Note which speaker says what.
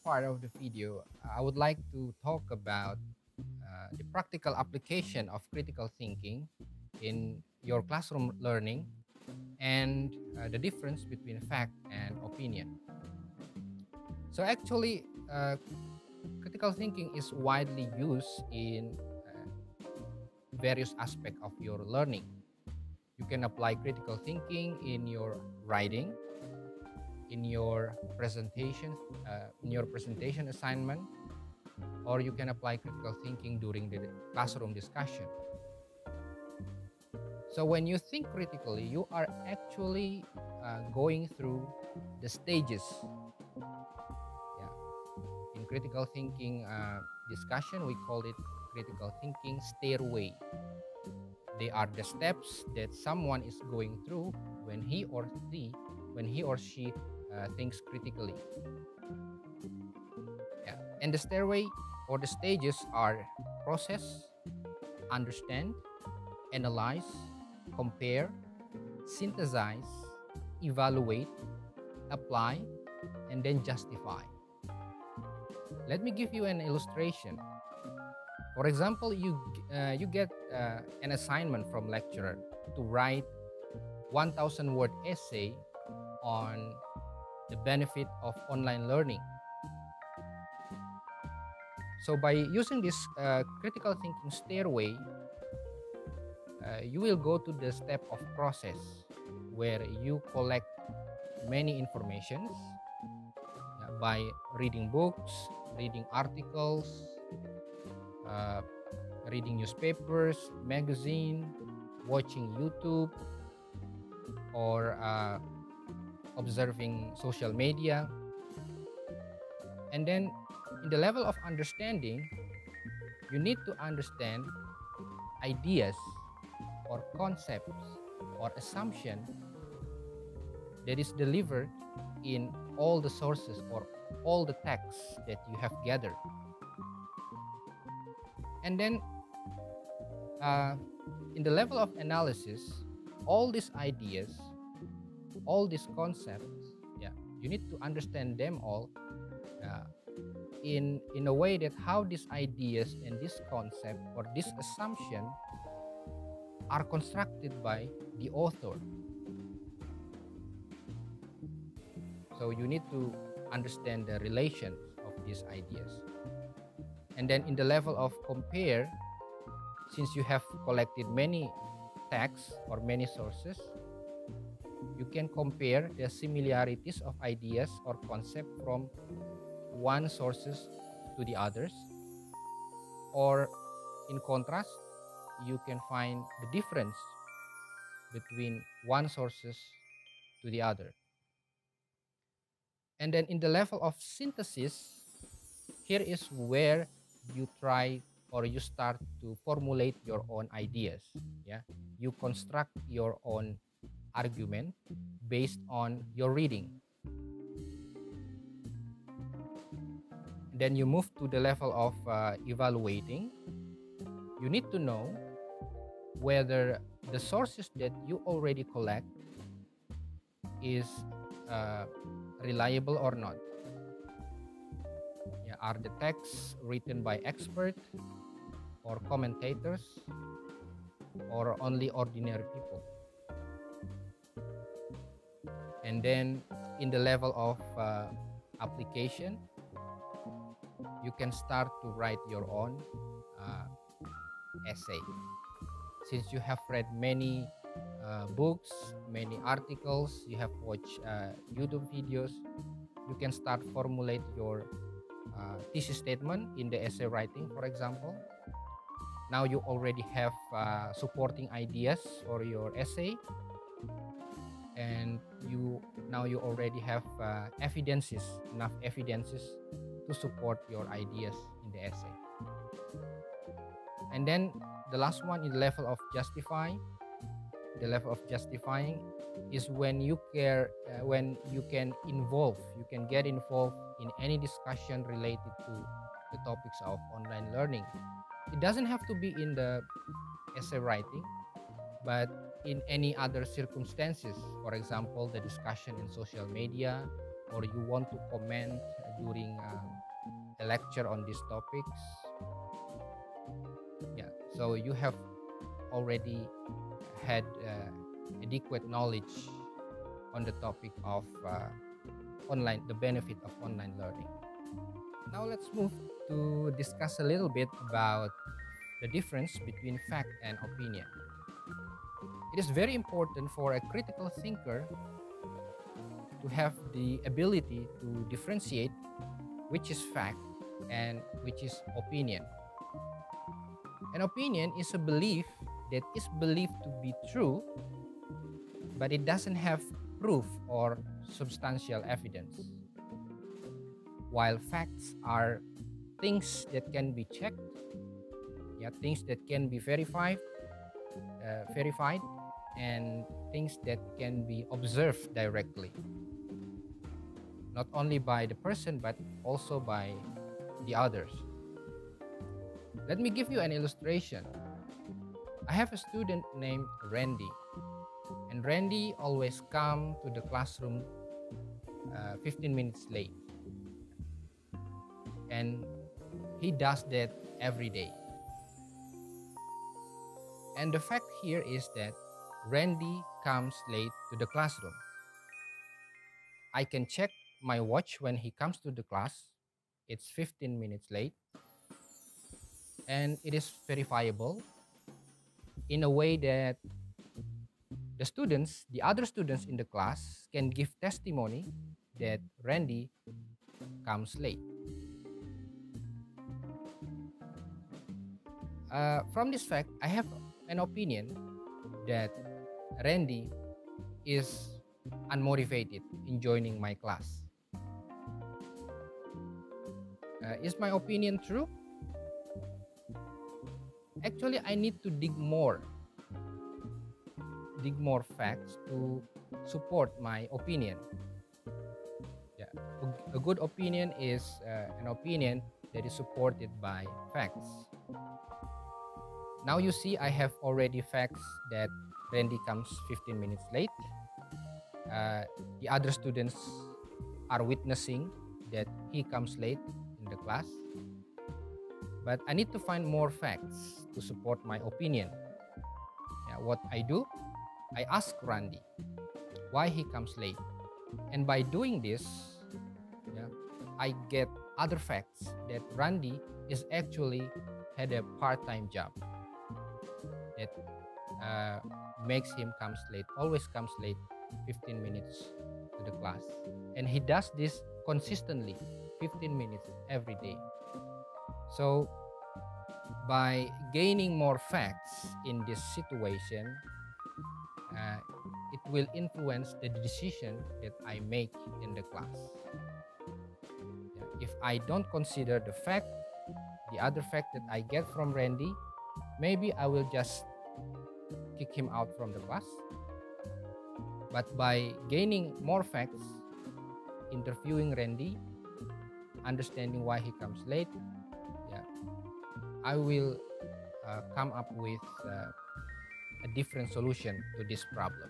Speaker 1: part of the video, I would like to talk about the practical application of critical thinking in your classroom learning and the difference between fact and opinion. So actually, critical thinking is widely used in various aspects of your learning. You can apply critical thinking in your writing, in your presentation assignment, or you can apply critical thinking during the classroom discussion. So when you think critically, you are actually going through the stages. Yeah. In critical thinking discussion, we call it critical thinking stairway. They are the steps that someone is going through when he or she thinks critically. Yeah. And the stairway or the stages are process, understand, analyze, compare, synthesize, evaluate, apply, and then justify. Let me give you an illustration. For example, you get an assignment from lecturer to write 1,000 word essay on the benefit of online learning. So by using this critical thinking stairway, you will go to the step of process where you collect many informations by reading books, reading articles, reading newspapers, magazine, watching YouTube, or observing social media. And then in the level of understanding, you need to understand ideas or concepts or assumption that is delivered in all the sources or all the texts that you have gathered. And then in the level of analysis, all these ideas, all these concepts, you need to understand them all in a way that how these ideas and this concept or this assumption are constructed by the author. So you need to understand the relations of these ideas. And then in the level of compare, since you have collected many texts or many sources, you can compare the similarities of ideas or concept from one sources to the others, or in contrast, you can find the difference between one sources to the other. And then in the level of synthesis, here is where you try or you start to formulate your own ideas. You construct your own argument based on your reading. Then you move to the level of evaluating. You need to know whether the sources that you already collect is reliable or not. Are the texts written by experts or commentators or only ordinary people? And then in the level of application, you can start to write your own essay. Since you have read many books, many articles, you have watched YouTube videos, you can start formulate your thesis statement in the essay writing, for example. Now you already have supporting ideas for your essay, and you already have enough evidences to support your ideas in the essay. And then the last one is the level of justifying. The level of justifying is when you can get involved in any discussion related to the topics of online learning. It doesn't have to be in the essay writing, but in any other circumstances. For example, the discussion in social media, or you want to comment during lecture on these topics. Yeah, so you have already had adequate knowledge on the topic of the benefit of online learning. Now let's move to discuss a little bit about the difference between fact and opinion. It is very important for a critical thinker to have the ability to differentiate which is fact and which is opinion. An opinion is a belief that is believed to be true, but it doesn't have proof or substantial evidence. While facts are things that can be checked, things that can be verified, and things that can be observed directly, not only by the person but also by the others. Let me give you an illustration. I have a student named Randy, and Randy always come to the classroom 15 minutes late, and he does that every day. And the fact here is that Randy comes late to the classroom. I can check my watch when he comes to the class. It's 15 minutes late, and it is verifiable in a way that the other students in the class can give testimony that Randy comes late. From this fact, I have an opinion that Randy is unmotivated in joining my class. Is my opinion true? Actually, I need to dig more facts to support my opinion. Yeah. A good opinion is an opinion that is supported by facts. Now you see I have already facts that Randy comes 15 minutes late. The other students are witnessing that he comes late in the class. But I need to find more facts to support my opinion. What I do, I ask Randy why he comes late. And by doing this, I get other facts that Randy is actually had a part-time job that makes him always comes late 15 minutes to the class. And he does this consistently, 15 minutes every day. So by gaining more facts in this situation, it will influence the decision that I make in the class. If I don't consider the other fact that I get from Randy, maybe I will just kick him out from the class. But by gaining more facts, interviewing Randy, understanding why he comes late, I will come up with a different solution to this problem.